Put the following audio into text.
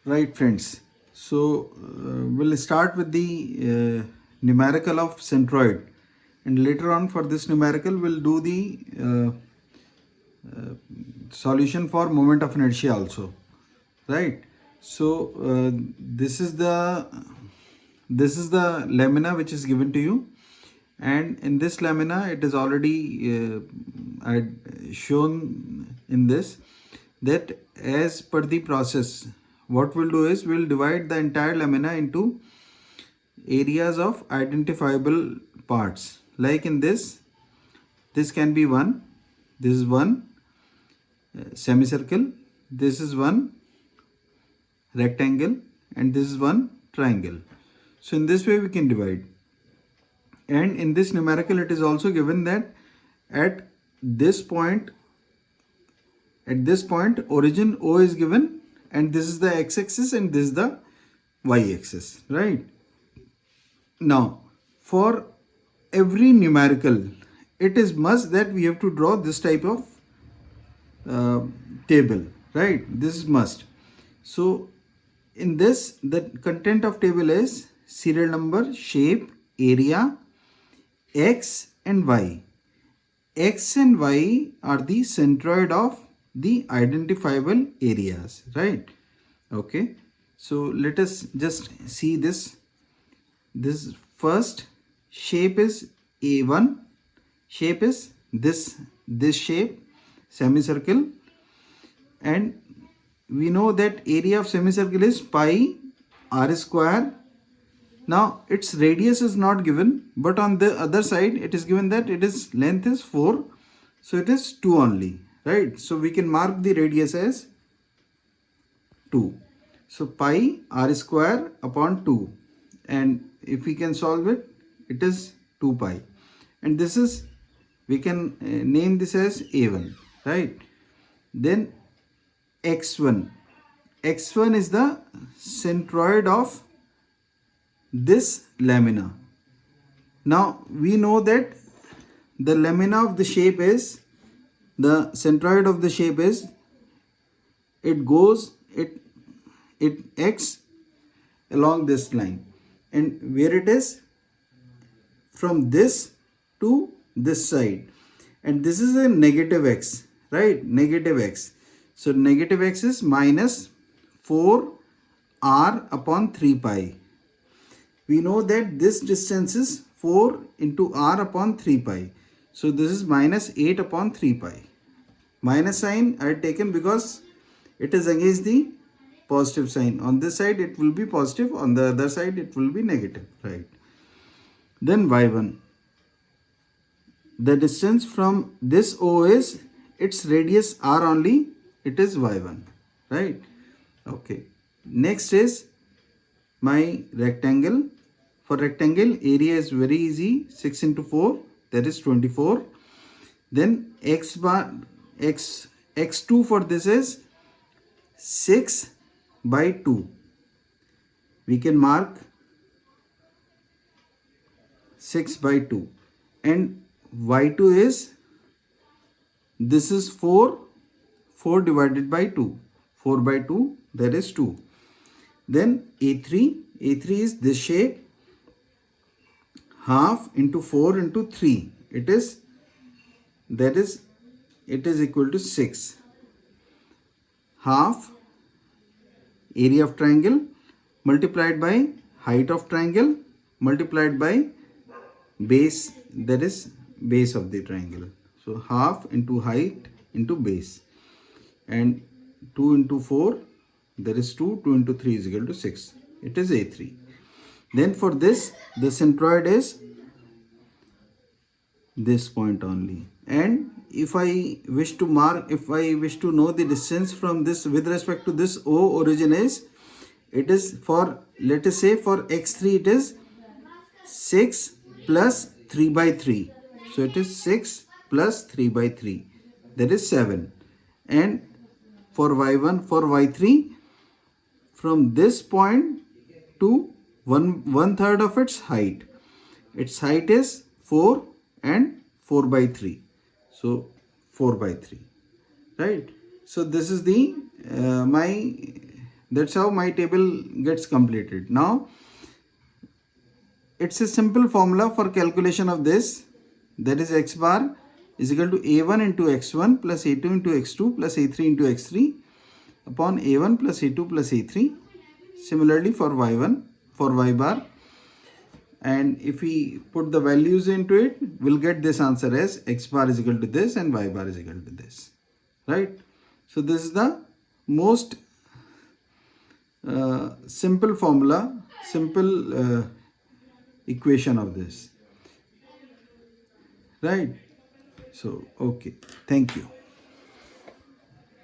Right, friends. So we'll start with the numerical of centroid, and later on for this numerical we'll do the solution for moment of inertia also. Right. So this is the lamina which is given to you, and in this lamina it is already I had shown in this that as per the process, what we'll do is we'll divide the entire lamina into areas of identifiable parts. Like in this can be one, this is one semicircle, this is one rectangle, and this is one triangle. So in this way we can divide. And in this numerical it is also given that at this point origin O is given, and this is the x-axis and this is the y-axis, right? Now for every numerical it is must that we have to draw this type of table, right? This is must. So in this, the content of table is serial number, shape, area, x and y. X and y are the centroid of the identifiable areas, right? Okay, so let us just see this. This first shape is A1, shape is this shape, semicircle, and we know that area of semicircle is pi r square. Now its radius is not given, but on the other side it is given that it is length is 4, so it is 2 only, right? So we can mark the radius as 2. So pi r square upon 2, and if we can solve it, it is 2 pi, and this is, we can name this as A1, right? Then x1 is the centroid of this lamina. Now we know that the lamina of the shape is, the centroid of the shape is, it goes, it acts along this line, and where it is from this to this side, and this is a negative x, right? Negative x. So negative x is minus 4 r upon 3 pi. We know that this distance is 4 into r upon 3 pi. So this is minus 8 upon 3 pi. Minus sign I had taken because it is against the positive sign. On this side it will be positive, on the other side it will be negative, right? Then y1. The distance from this O is, its radius r only, it is y1, right? Okay. Next is my rectangle. For rectangle, area is very easy, 6 into 4, that is 24. Then x2 for this is 6 by 2. We can mark 6 by 2. And y2 is, this is 4 divided by 2. 4 by 2, that is 2. Then A3 is this shape, half into 4 into 3, it is equal to 6. Half area of triangle multiplied by height of triangle multiplied by base, that is base of the triangle. So half into height into base, and 2 into 4, that is 2, 2 into 3 is equal to 6. It is A3. Then for this, the centroid is this point only. And if I wish to know the distance from this with respect to this O origin is, it is for, let us say for x3 it is 6 plus 3 by 3. So it is 6 plus 3 by 3, that is 7. And for y1, for y3, from this point to one third of its height is 4 and 4 by 3. So 4 by 3, right? So this is the my That's how my table gets completed. Now it's a simple formula for calculation of this, that is x bar is equal to a1 into x1 plus a2 into x2 plus a3 into x3 upon a1 plus a2 plus a3. Similarly for y1, for y bar, and if we put the values into it, we'll get this answer as x bar is equal to this and y bar is equal to this, right? So this is the most simple formula, simple equation of this, right? So okay, thank you.